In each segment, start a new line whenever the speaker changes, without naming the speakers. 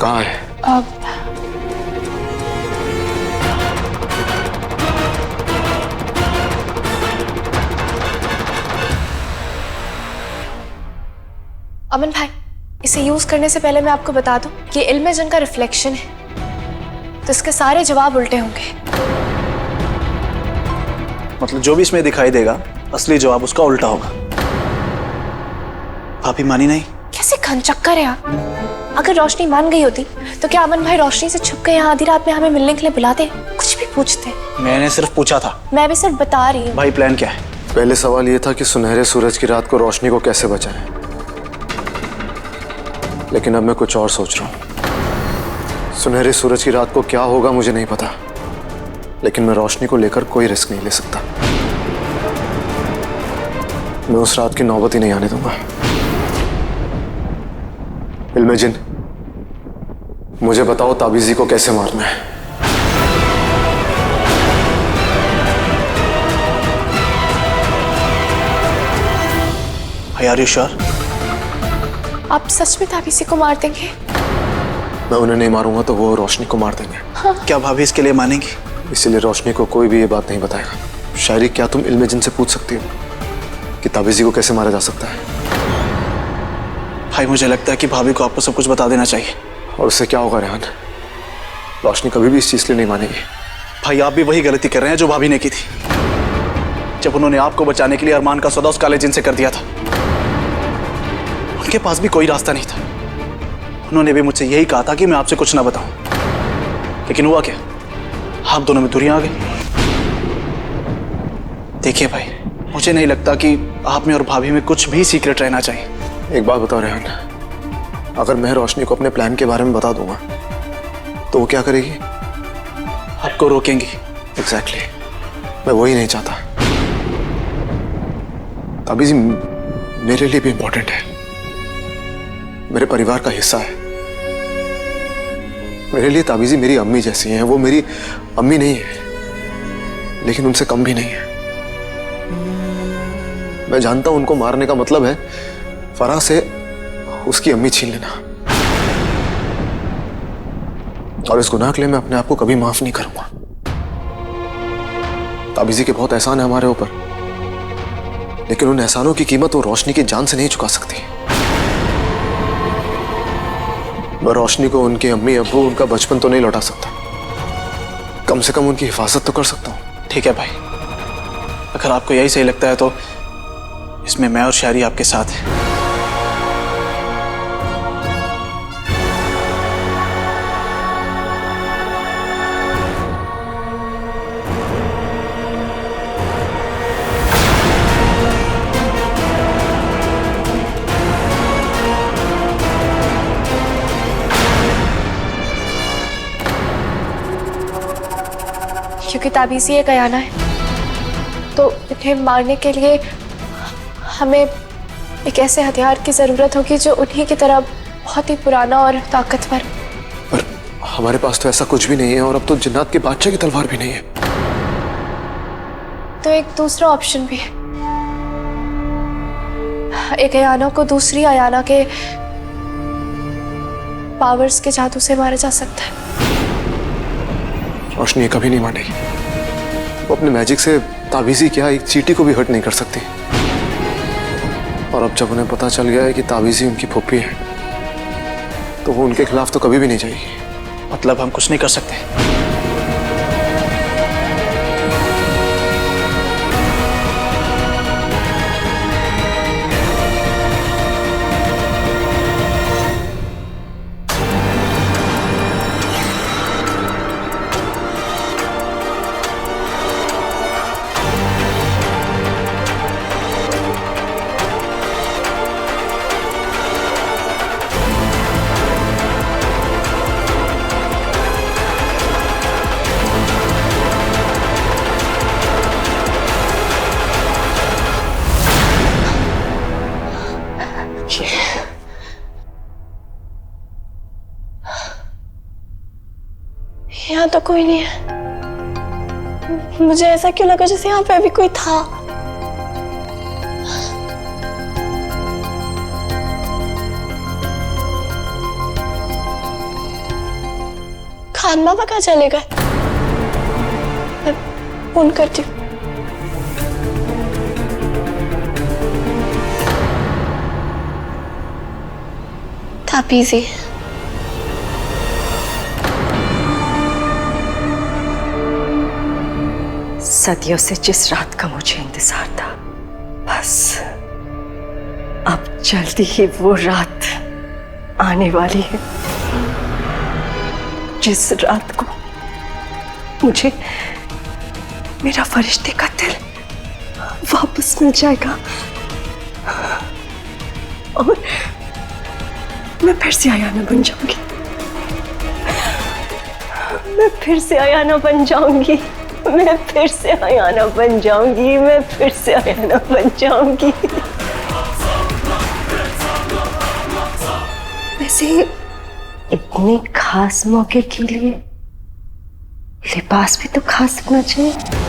कहाँ है?
अमन भाई, इसे यूज करने से पहले मैं आपको बता दूं कि इल्म जिन का रिफ्लेक्शन है, तो इसके सारे जवाब उल्टे होंगे।
मतलब जो भी इसमें दिखाई देगा असली जवाब उसका उल्टा होगा। भाभी मानी नहीं?
कैसे घनचक्कर है आप? अगर रोशनी मान गई होती तो क्या अमन भाई रोशनी से छुप के यहाँ आधी रात में हमें मिलने के लिए बुलाते, कुछ भी पूछते?
मैंने सिर्फ पूछा था।
मैं भी सिर्फ बता रही हूँ।
भाई प्लान क्या है?
पहले सवाल ये था कि सुनहरे सूरज की रात को रोशनी को कैसे बचाएं, लेकिन अब मैं कुछ और सोच रहा हूँ। सुनहरे सूरज की रात को क्या होगा मुझे नहीं पता, लेकिन मैं रोशनी को लेकर कोई रिस्क नहीं ले सकता। मैं उस रात की नौबत ही नहीं आने दूंगा। इल्मे जिन, मुझे बताओ ताबीजी को कैसे मारना है।
Are you sure?
आप सच में ताबीजी को मार देंगे?
मैं उन्हें नहीं मारूंगा तो वो रोशनी को मार देंगे।
हाँ।
क्या भाभी इसके लिए मानेंगी?
इसीलिए रोशनी को कोई भी ये बात नहीं बताएगा। शायरी, क्या तुम इल्मे जिन से पूछ सकती हो कि ताबीजी को कैसे मारा जा सकता है?
भाई मुझे लगता है कि भाभी को आपको सब कुछ बता देना चाहिए।
और उससे क्या होगा रेहान? रोशनी कभी भी इस चीज के लिए नहीं मानेगी।
भाई आप भी वही गलती कर रहे हैं जो भाभी ने की थी, जब उन्होंने आपको बचाने के लिए अरमान का सौदा उस काले जिन से कर दिया था। उनके पास भी कोई रास्ता नहीं था। उन्होंने भी मुझसे यही कहा था कि मैं आपसे कुछ ना बताऊं, लेकिन हुआ क्या? आप दोनों में दूरियां आ गई। देखिए भाई, मुझे नहीं लगता कि आप में और भाभी में कुछ भी सीक्रेट रहना चाहिए।
एक बात बताओ रेहान, अगर मैं रोशनी को अपने प्लान के बारे में बता दूंगा तो वो क्या करेगी?
आपको रोकेंगी।
एग्जैक्टली, मैं वही नहीं चाहता। ताबीजी मेरे लिए भी इंपॉर्टेंट है, मेरे परिवार का हिस्सा है। मेरे लिए ताबीजी मेरी अम्मी जैसी हैं। वो मेरी अम्मी नहीं है, लेकिन उनसे कम भी नहीं है। मैं जानता हूं उनको मारने का मतलब है फराह से उसकी अम्मी छीन लेना, और इस गुनाह के लिए मैं अपने आप को कभी माफ नहीं करूंगा। ताबीजी के बहुत एहसान है हमारे ऊपर, लेकिन उन एहसानों की कीमत वो रोशनी की जान से नहीं चुका सकती। मैं रोशनी को उनके अम्मी अब्बू, उनका बचपन तो नहीं लौटा सकता, कम से कम उनकी हिफाजत तो कर सकता हूं।
ठीक है भाई, अगर आपको यही सही लगता है तो इसमें मैं और शायरी आपके साथ हैं।
क्योंकि ताबीजी एक अयाना है, तो इन्हें मारने के लिए हमें एक ऐसे हथियार की जरूरत होगी जो उन्हीं की तरह बहुत ही पुराना और ताकतवर।
पर हमारे पास तो ऐसा कुछ भी नहीं है, और अब तो जिन्नात के बादशाह की तलवार भी नहीं है।
तो एक दूसरा ऑप्शन भी है। एक अयाना को दूसरी अयाना के पावर्स के जादू से मारा जा सकता है।
रोशनी कभी नहीं मानेगी। वो अपने मैजिक से ताबीजी क्या, एक चींटी को भी हर्ट नहीं कर सकती। और अब जब उन्हें पता चल गया है कि ताबीजी उनकी फूफी है, तो वो उनके खिलाफ तो कभी भी नहीं जाएगी।
मतलब हम कुछ नहीं कर सकते?
यहाँ तो कोई नहीं है। मुझे ऐसा क्यों लगा जैसे यहाँ पे अभी कोई था। खान बाबा कहाँ चले गए? मैं फोन करती हूँ। ताबीज़ी
सदियों से जिस रात का मुझे इंतजार था, बस अब जल्दी ही वो रात आने वाली है, जिस रात को मुझे मेरा फरिश्ते का दिल वापस मिल जाएगा और मैं फिर से आयाना बन जाऊंगी। मैं फिर से आयाना बन जाऊंगी। मैं फिर से आयाना बन जाऊंगी। मैं फिर से आयाना बन जाऊंगी। वैसे इतने खास मौके के लिए लिबास भी तो खास होना चाहिए।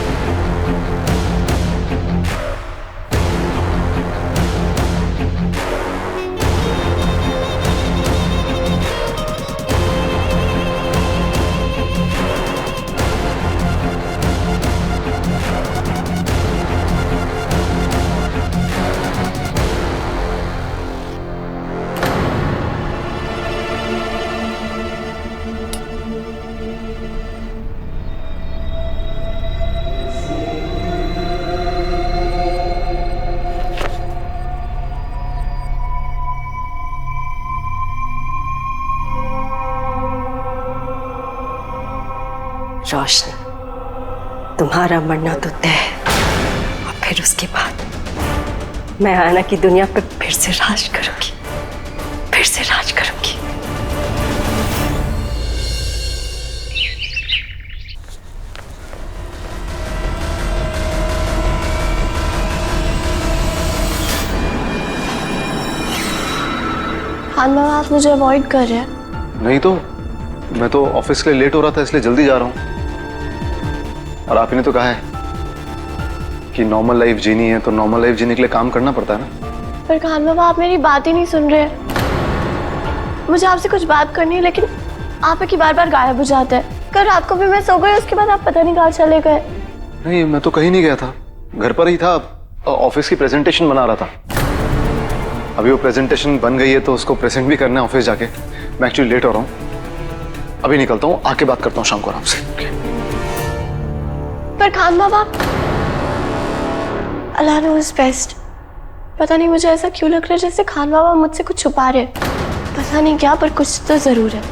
रोशनी, तुम्हारा मरना तो तय है और फिर उसके बाद मैं आयना की दुनिया पे फिर से राज करूंगी। फिर से राज करूंगी।
खान बाबा, आप मुझे अवॉइड कर रहे हैं?
नहीं तो मैं तो ऑफिस के लिए लेट हो रहा था, इसलिए जल्दी जा रहा हूँ। और आप ही ने तो कहा है कि नॉर्मल लाइफ जीनी है तो नॉर्मल लाइफ जीने के लिए काम करना पड़ता है ना।
पर खान बाबा, आप मेरी बात ही नहीं सुन रहे। मुझे आपसे कुछ बात करनी है, लेकिन आप की बार बार गायब हो जाते हैं। कल रात को भी मैं सो गई, उसके बाद आप पता नहीं कहाँ चले गए।
नहीं, मैं तो कहीं नहीं गया था, घर पर ही था। ऑफिस की प्रेजेंटेशन बना रहा था। अभी वो प्रेजेंटेशन बन गई है तो उसको प्रेजेंट भी करना है ऑफिस जाके। मैं एक्चुअली लेट हो रहा हूँ, अभी निकलता हूँ, आके बात करता हूँ शाम को आराम से।
पर खान बाबा, अल्लाह नोज़ बेस्ट। पता नहीं मुझे ऐसा क्यों लग रहा है जैसे खान बाबा मुझसे कुछ छुपा रहे। पता नहीं क्या, पर कुछ तो जरूर है।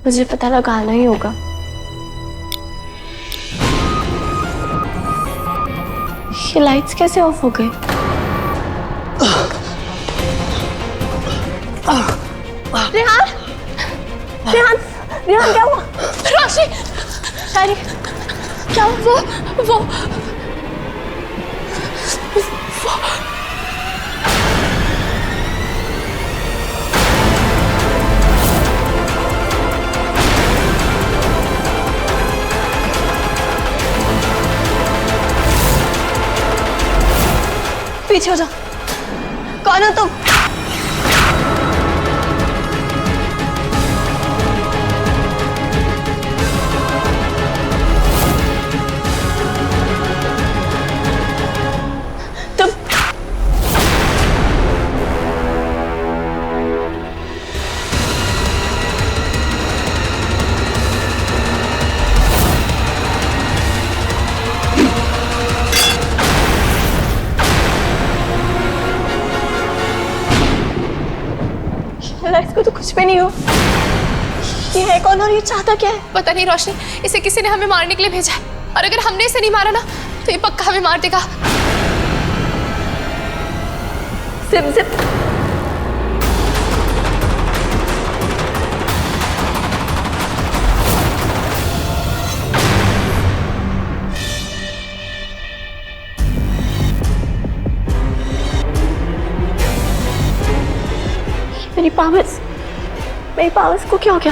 मुझे पता लगाना ही होगा। ये लाइट्स कैसे ऑफ हो गए? रेहान, रेहान, रेहान, क्या हुआ? रोशनी, अरे क्या हुआ? वो पीछे हो जाओ। कौन हो तुम? इसको तो कुछ भी नहीं हो। ये है कौन और ये चाहता क्या है?
पता नहीं रोशनी, इसे किसी ने हमें मारने के लिए भेजा है, और अगर हमने इसे नहीं मारा ना तो ये पक्का हमें मार देगा।
Zip zip. मेरी पावर्स को क्या हो गया?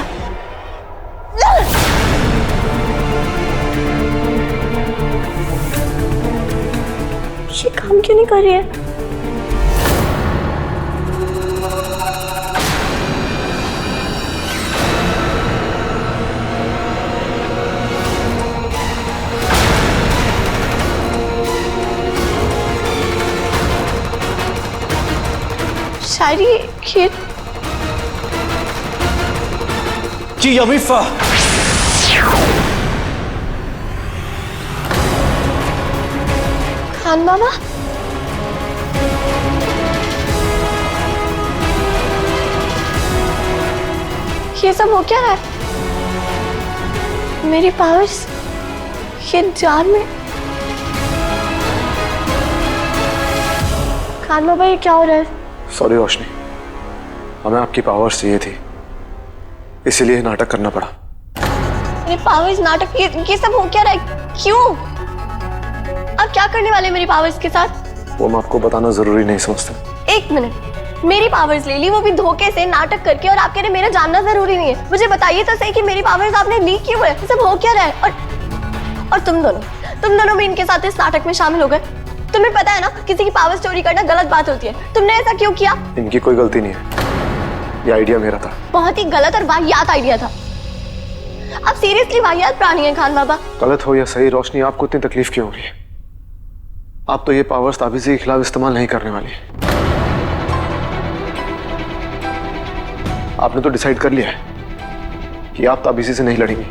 ये काम क्यों नहीं कर रही है? डायरी ये
जी अमीफा,
खान मामा, ये सब हो क्या रहा है? मेरी पावर्स ये जान में। खान मामा ये क्या हो रहा है?
सॉरी रोशनी, हमें आपकी पावर्स चाहिए थी, इसीलिए नाटक करना पड़ा।
मेरी पावर्स नाटक, ये सब हो क्या रहा है? क्यों? आप क्या करने वाले मेरी पावर्स के साथ?
वो मैं आपको बताना जरूरी नहीं समझता।
एक मिनट, मेरी पावर्स ले ली, वो भी धोखे से, नाटक करके, और आप कह रहे मेरा जानना जरूरी नहीं है। मुझे बताइए तो सही कि मेरी पावर्स आपने ली क्यों है? ये सब हो क्या रहा है? और तुम दोनों भी इनके साथ इस नाटक में शामिल हो गए। तुम्हें पता है ना, किसी की पावर्स चोरी करना गलत बात होती है। तुमने ऐसा क्यों किया?
इनकी कोई गलती नहीं है, ये आइडिया मेरा था।
बहुत ही गलत और वाहियात आइडिया था। आप सीरियसली वाहियात प्राणी हैं खान बाबा।
गलत हो या सही रोशनी, आपको इतनी तकलीफ क्यों हो रही है? आप तो ये पावर्स ताबीज़ी के खिलाफ इस्तेमाल नहीं करने वाली। आपने तो डिसाइड कर लिया है कि आप ताबीज़ी से नहीं लड़ेंगी।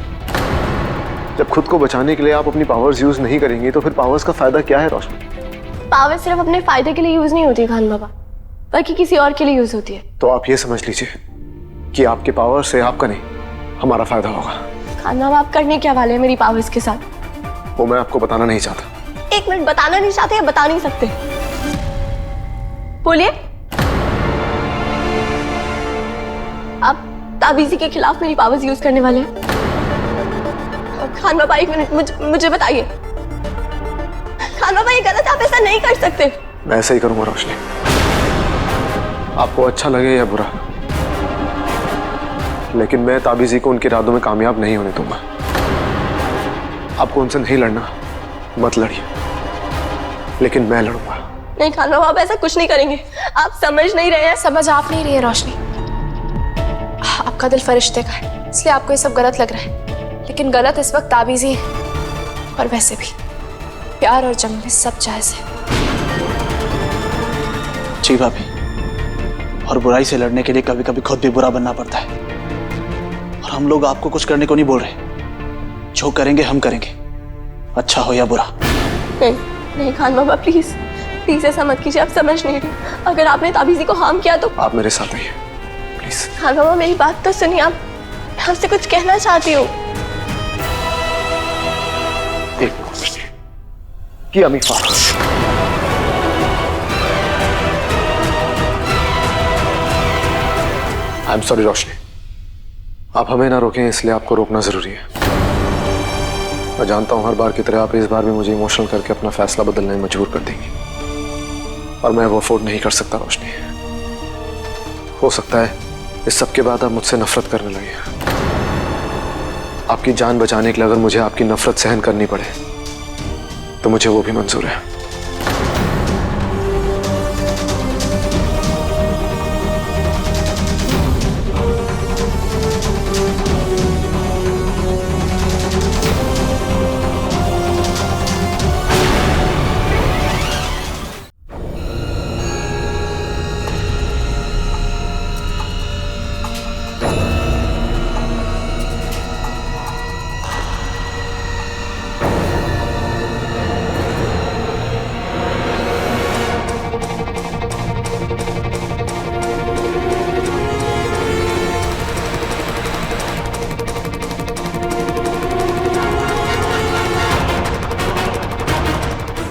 जब खुद को बचाने के लिए आप अपनी पावर्स यूज नहीं करेंगी तो फिर पावर्स का फायदा क्या है रोशनी?
पावर सिर्फ अपने फायदे के लिए यूज नहीं होती खान बाबा, बल्कि किसी और के लिए यूज होती है।
तो आप ये समझ लीजिए कि आपके पावर से आपका नहीं, हमारा फायदा होगा।
खान बाबा, आप करने क्या वाले हैं मेरी पावर्स के साथ?
वो मैं आपको बताना नहीं चाहता।
एक मिनट, बताना नहीं चाहते या बता नहीं सकते? बोलिए। आप ताबीज़ी के खिलाफ मेरी पावर्स यूज करने वाले हैं? खान बाबा एक मिनट, मुझे बताइए। खान बाबा ये गलत, आप ऐसा नहीं कर सकते।
मैं ऐसा ही करूंगा रोशनी, आपको अच्छा लगे या बुरा, लेकिन मैं ताबीज़ी को उनके इरादों में कामयाब नहीं होने दूंगा। आपको उनसे नहीं लड़ना, मत लड़िए, लेकिन मैं लड़ूंगा।
नहीं खान बाबा, आप ऐसा कुछ नहीं करेंगे। आप समझ नहीं रहे हैं।
समझ आप नहीं रही है रोशनी। आपका दिल फरिश्ते का है, इसलिए आपको ये सब गलत लग रहा है, लेकिन गलत इस वक्त ताबीज़ी है। और वैसे भी प्यार और जंग में सब जायज है।
जी भाभी, और बुराई से लड़ने के लिए कभी कभी खुद भी बुरा बनना पड़ता है। और हम लोग आपको कुछ करने को नहीं बोल रहे, जो करेंगे हम करेंगे, अच्छा हो या बुरा।
नहीं खान बाबा, प्लीज प्लीज ऐसा मत कीजिए। आप समझ नहीं रहे। अगर आपने ताबीज़ी को हार्म किया तो
आप मेरे साथ आइए प्लीज।
खान बाबा, मेरी बात तो सुनिए। आप, मैं आपसे कुछ कहना चाहती हूँ।
एक कि अमीफा, आई एम सॉरी रोशनी, आप हमें ना रोकें इसलिए आपको रोकना जरूरी है। मैं जानता हूं हर बार की तरह आप इस बार भी मुझे इमोशनल करके अपना फैसला बदलने में मजबूर कर देंगी, और मैं वो अफोर्ड नहीं कर सकता रोशनी। हो सकता है इस सब के बाद आप मुझसे नफरत करने लगे। आपकी जान बचाने के लिए अगर मुझे आपकी नफरत सहन करनी पड़े तो मुझे वो भी मंजूर है।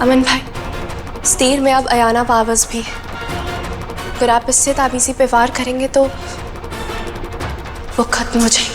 अमन भाई, इस तीर में अब अयाना पावर्स भी है। अगर आप इससे ताबीज़ी पे वार करेंगे तो वो खत्म हो जाएंगी।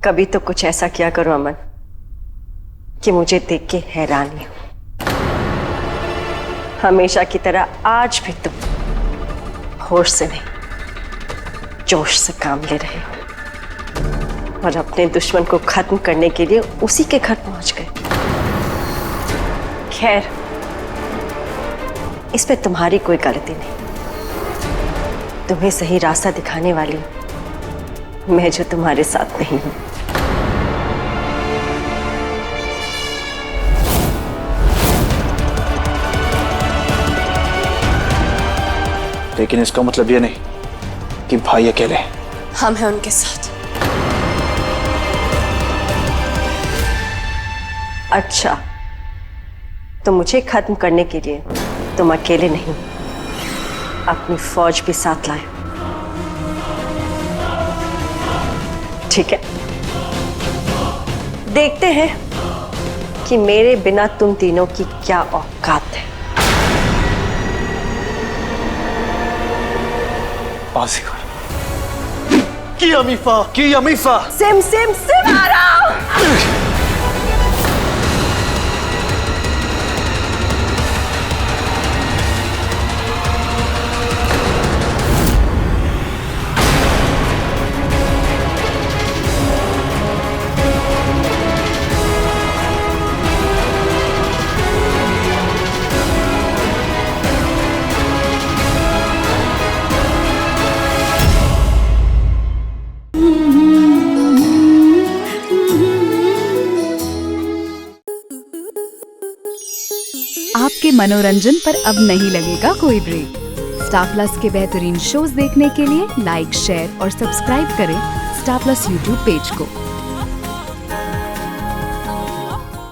कभी तो कुछ ऐसा किया करो अमन कि मुझे देख के हैरानी हो। हमेशा की तरह आज भी तुम होश से नहीं, जोश से काम ले रहे हो और अपने दुश्मन को खत्म करने के लिए उसी के घर पहुंच गए। खैर, इस पे तुम्हारी कोई गलती नहीं। तुम्हें सही रास्ता दिखाने वाली मैं जो तुम्हारे साथ नहीं हूं।
लेकिन इसका मतलब ये नहीं कि भाई अकेले हैं।
हम हैं उनके साथ।
अच्छा, तो मुझे खत्म करने के लिए तुम अकेले नहीं, अपनी फौज भी साथ लाए। ठीक है, देखते हैं कि मेरे बिना तुम तीनों की क्या औकात है।
बाजीगर की अमीफा, की अमीफा।
सिम सिम सिम आ रहा हूं।
आपके मनोरंजन पर अब नहीं लगेगा कोई ब्रेक। स्टार प्लस के बेहतरीन शोज देखने के लिए लाइक, शेयर और सब्सक्राइब करें स्टार प्लस यूट्यूब पेज को।